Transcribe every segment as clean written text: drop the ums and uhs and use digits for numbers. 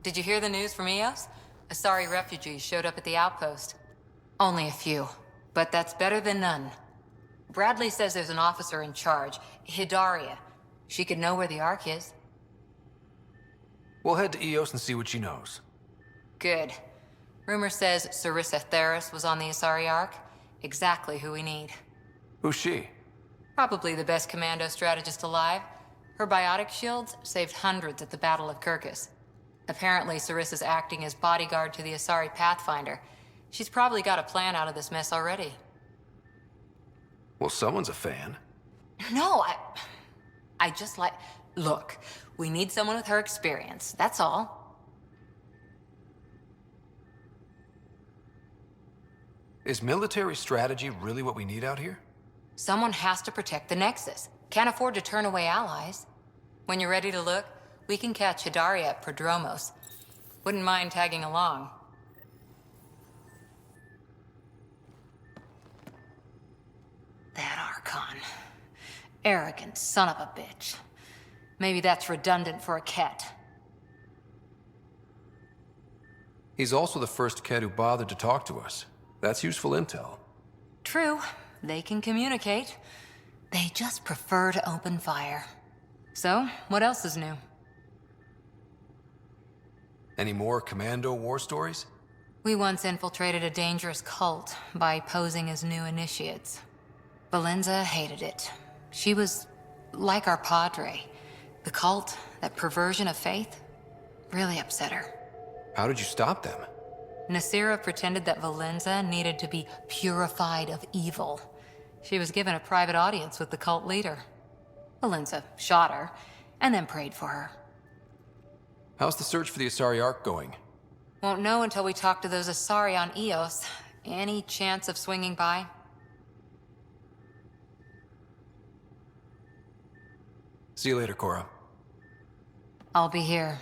Did you hear the news from Eos? Asari refugees showed up at the outpost. Only a few, but that's better than none. Bradley says there's an officer in charge, Hidaria. She could know where the Ark is. We'll head to Eos and see what she knows. Good. Rumor says Sarissa Theris was on the Asari Ark. Exactly who we need. Who's she? Probably the best commando strategist alive. Her biotic shields saved hundreds at the Battle of Kirkus. Apparently, Sarissa's acting as bodyguard to the Asari Pathfinder. She's probably got a plan out of this mess already. Well, someone's a fan. No, I just like... Look, we need someone with her experience, that's all. Is military strategy really what we need out here? Someone has to protect the Nexus. Can't afford to turn away allies. When you're ready to look, we can catch Hidaria at Prodromos. Wouldn't mind tagging along. That Archon. Arrogant son of a bitch. Maybe that's redundant for a Ket. He's also the first Ket who bothered to talk to us. That's useful intel. True. They can communicate. They just prefer to open fire. So, what else is new? Any more commando war stories? We once infiltrated a dangerous cult by posing as new initiates. Valenza hated it. She was like our padre. The cult, that perversion of faith, really upset her. How did you stop them? Nasira pretended that Valenza needed to be purified of evil. She was given a private audience with the cult leader. Valenza shot her, and then prayed for her. How's the search for the Asari Ark going? Won't know until we talk to those Asari on Eos. Any chance of swinging by? See you later, Cora. I'll be here.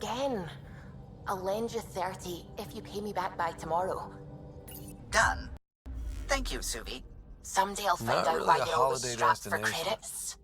Again. I'll lend you 30 if you pay me back by tomorrow. Done. Thank you, Suvi. Someday I'll find Not out really why a you're always holiday strapped for destination. credits.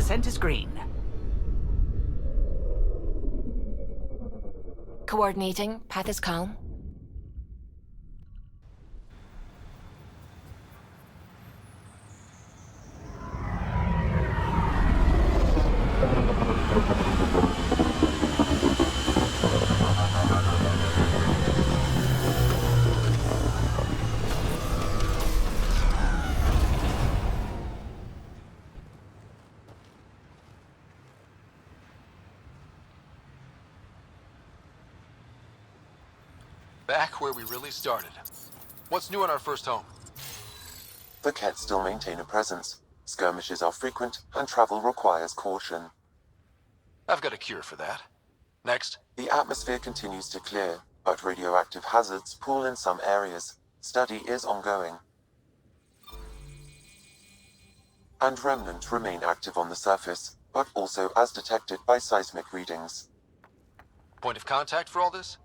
descent is green. Coordinating. Path is calm. Back where we really started. What's new in our first home? The Kett still maintain a presence. Skirmishes are frequent, and travel requires caution. I've got a cure for that. Next. The atmosphere continues to clear, but radioactive hazards pool in some areas. Study is ongoing. And remnants remain active on the surface, but also as detected by seismic readings. Point of contact for all this?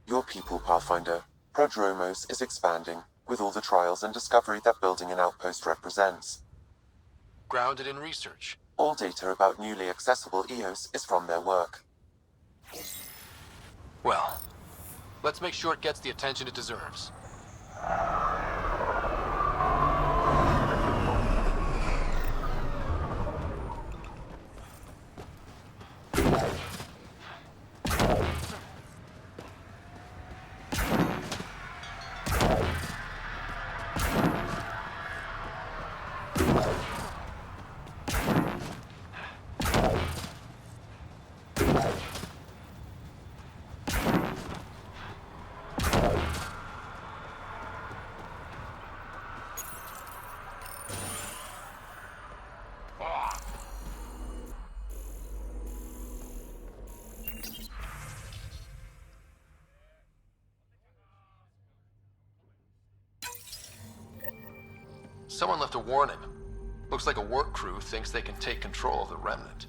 Your people, Pathfinder. Prodromos is expanding, with all the trials and discovery that building an outpost represents. Grounded in research. All data about newly accessible EOS is from their work. Well, let's make sure it gets the attention it deserves. Someone left a warning. Looks like a work crew thinks they can take control of the remnant.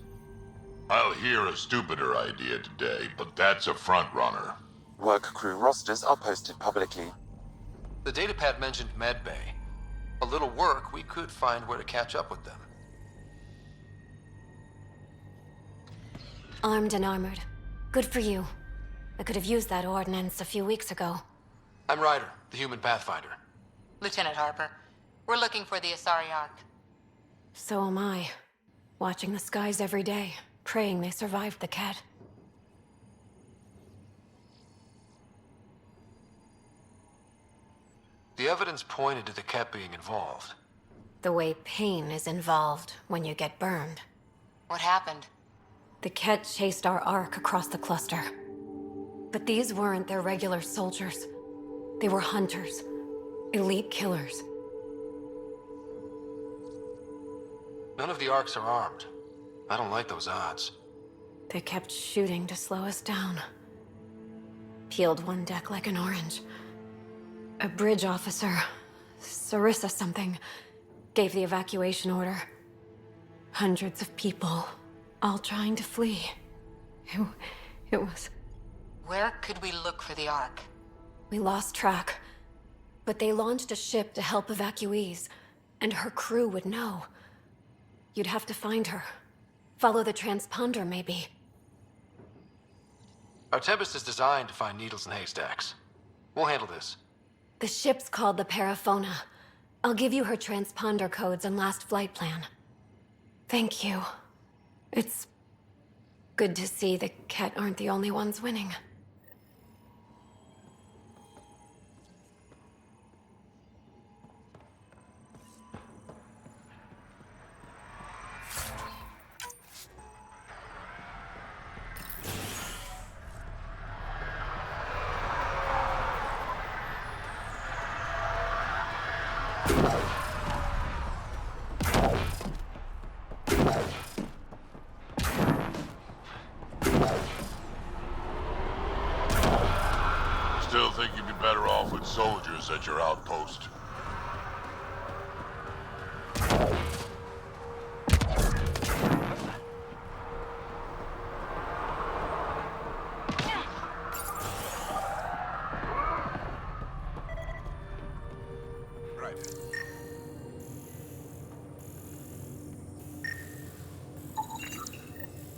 I'll hear a stupider idea today, but that's a front runner. Work crew rosters are posted publicly. The datapad mentioned medbay. A little work, we could find where to catch up with them. Armed and armored. Good for you. I could have used that ordnance a few weeks ago. I'm Ryder, the human pathfinder. Lieutenant Harper, we're looking for the Asari Ark. So am I. Watching the skies every day, praying they survived the Kett. The evidence pointed to the Kett being involved. The way pain is involved when you get burned. What happened? The Kett chased our Ark across the cluster. But these weren't their regular soldiers. They were hunters. Elite killers. None of the Arks are armed. I don't like those odds. They kept shooting to slow us down. Peeled one deck like an orange. A bridge officer, Sarissa something, gave the evacuation order. Hundreds of people, all trying to flee. It was... Where could we look for the Ark? We lost track. But they launched a ship to help evacuees, and her crew would know. You'd have to find her. Follow the transponder, maybe. Our Tempest is designed to find needles in haystacks. We'll handle this. The ship's called the Paraphona. I'll give you her transponder codes and last flight plan. Thank you. It's good to see the Kett aren't the only ones winning. Still think you'd be better off with soldiers at your outpost.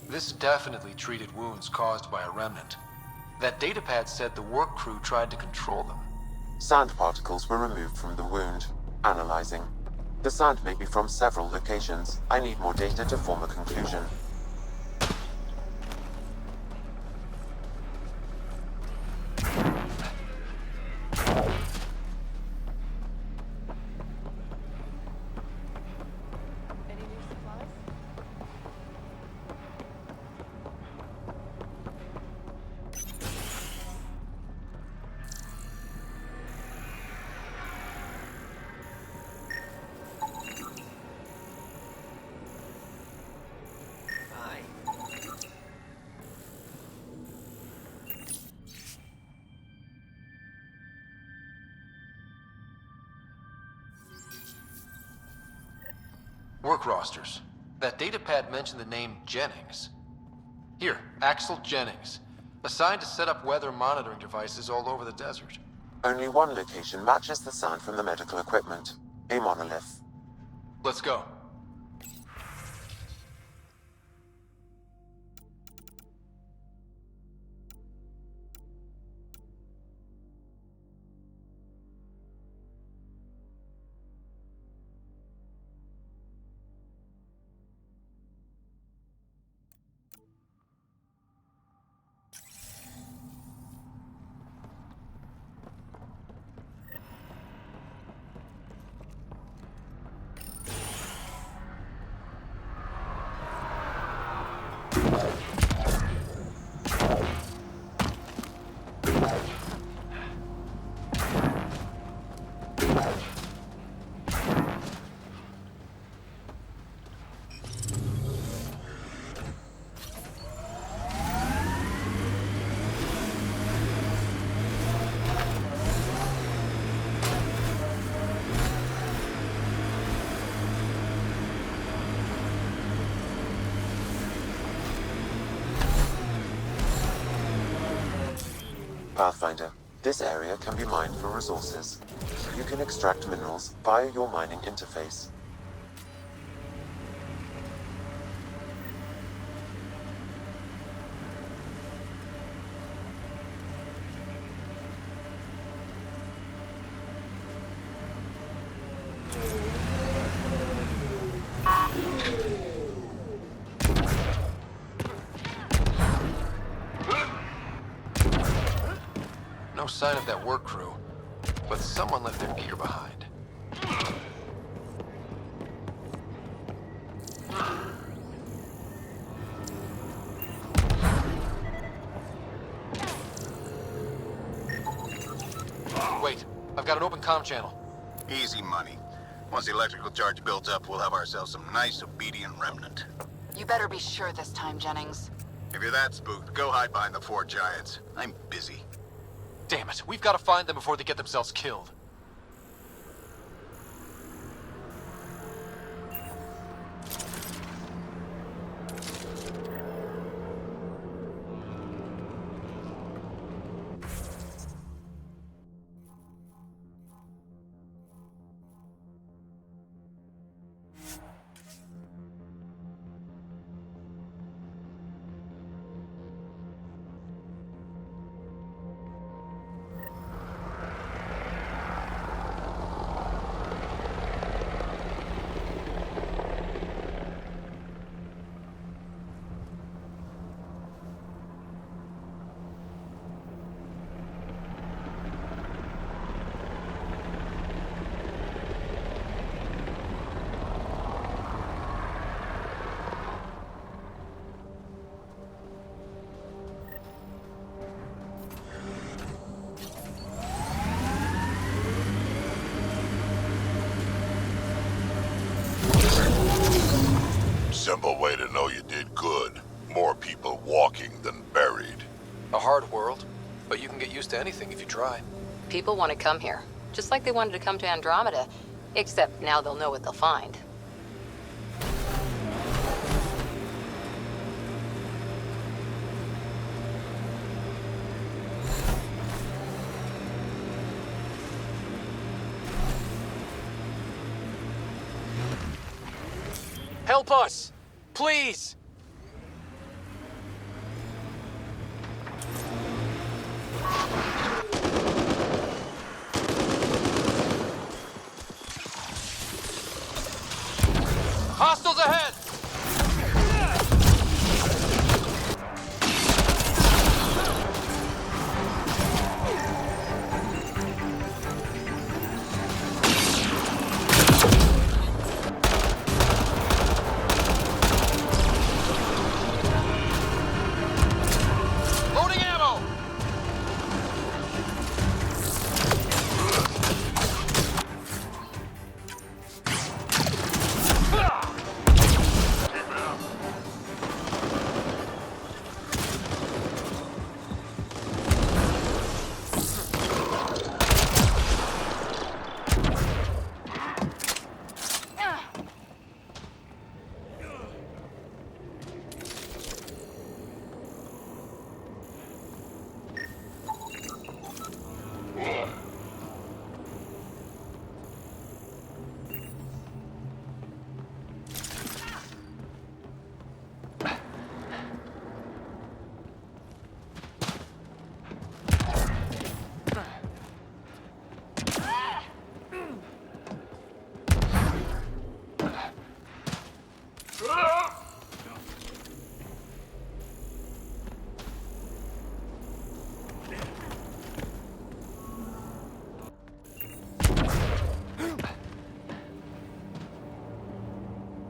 This definitely treated wounds caused by a remnant. That datapad said the work crew tried to control them. Sand particles were removed from the wound. Analyzing. The sand may be from several locations. I need more data to form a conclusion. Work rosters. That datapad mentioned the name Jennings. Here, Axel Jennings. Assigned to set up weather monitoring devices all over the desert. Only one location matches the sound from the medical equipment. A monolith. Let's go. Pathfinder, this area can be mined for resources. You can extract minerals via your mining interface. No sign of that work crew, but someone left their gear behind. Wait, I've got an open comm channel. Easy money. Once the electrical charge builds up, we'll have ourselves some nice, obedient remnant. You better be sure this time, Jennings. If you're that spooked, go hide behind the four giants. I'm busy. Damn it, we've got to find them before they get themselves killed. Simple way to know you did good. More people walking than buried. A hard world, but you can get used to anything if you try. People want to come here, just like they wanted to come to Andromeda, except now they'll know what they'll find. Help us! Please! Hostiles ahead! Loading ammo!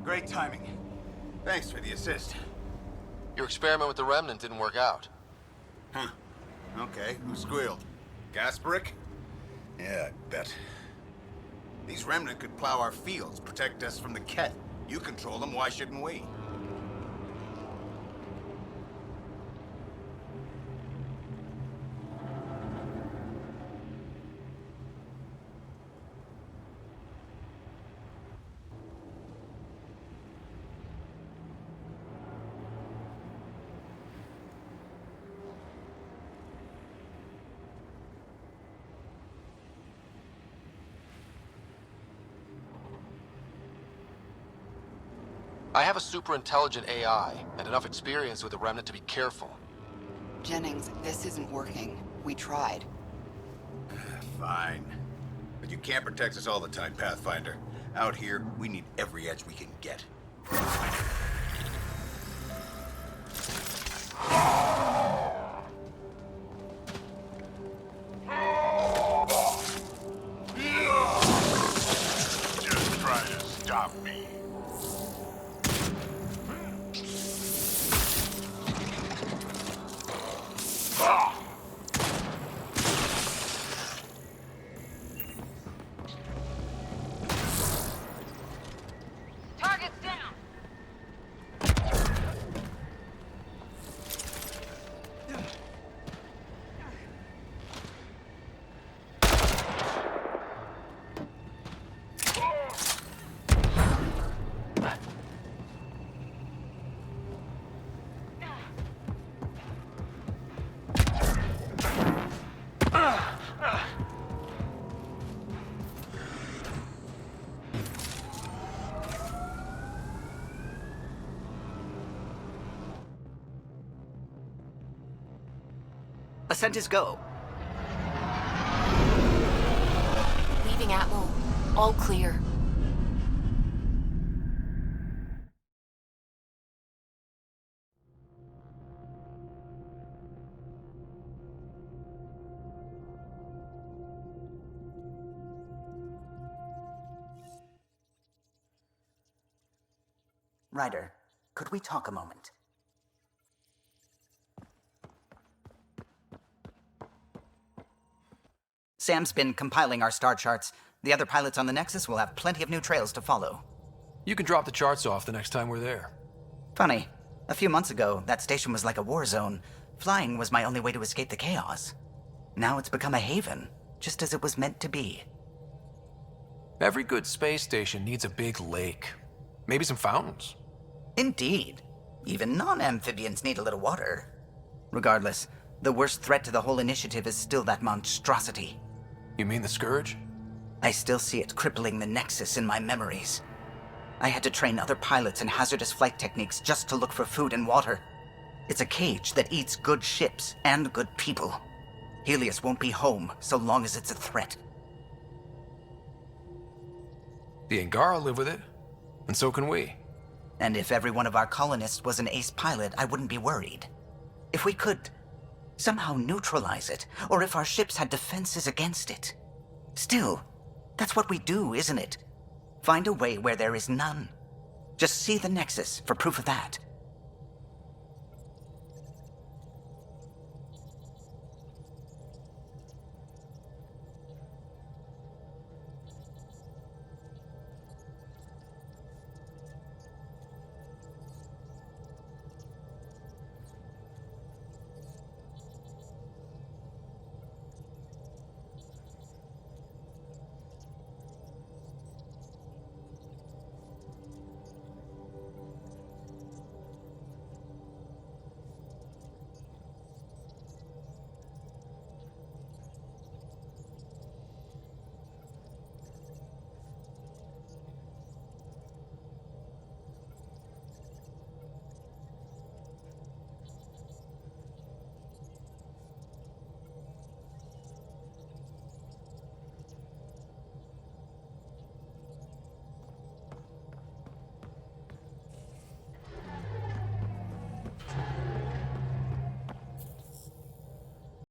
Great timing. Thanks for the assist. Your experiment with the Remnant didn't work out. Huh. Okay, who squealed? Gasparic? Yeah, I bet. These Remnant could plow our fields, protect us from the Ket. You control them, why shouldn't we? I have a super intelligent AI and enough experience with the Remnant to be careful. Jennings, this isn't working. We tried. Fine. But you can't protect us all the time, Pathfinder. Out here, we need every edge we can get. Just try to stop me. Target's down! Ascent is go. Leaving Atmo. All clear. Ryder, could we talk a moment? Sam's been compiling our star charts. The other pilots on the Nexus will have plenty of new trails to follow. You can drop the charts off the next time we're there. Funny, a few months ago, that station was like a war zone. Flying was my only way to escape the chaos. Now it's become a haven, just as it was meant to be. Every good space station needs a big lake. Maybe some fountains. Indeed. Even non-amphibians need a little water. Regardless, the worst threat to the whole initiative is still that monstrosity. You mean the Scourge? I still see it crippling the Nexus in my memories. I had to train other pilots in hazardous flight techniques just to look for food and water. It's a cage that eats good ships and good people. Helios won't be home so long as it's a threat. The Angara live with it, and so can we. And if every one of our colonists was an ace pilot, I wouldn't be worried. If we could somehow neutralize it, or if our ships had defenses against it. Still, that's what we do, isn't it? Find a way where there is none. Just see the Nexus for proof of that.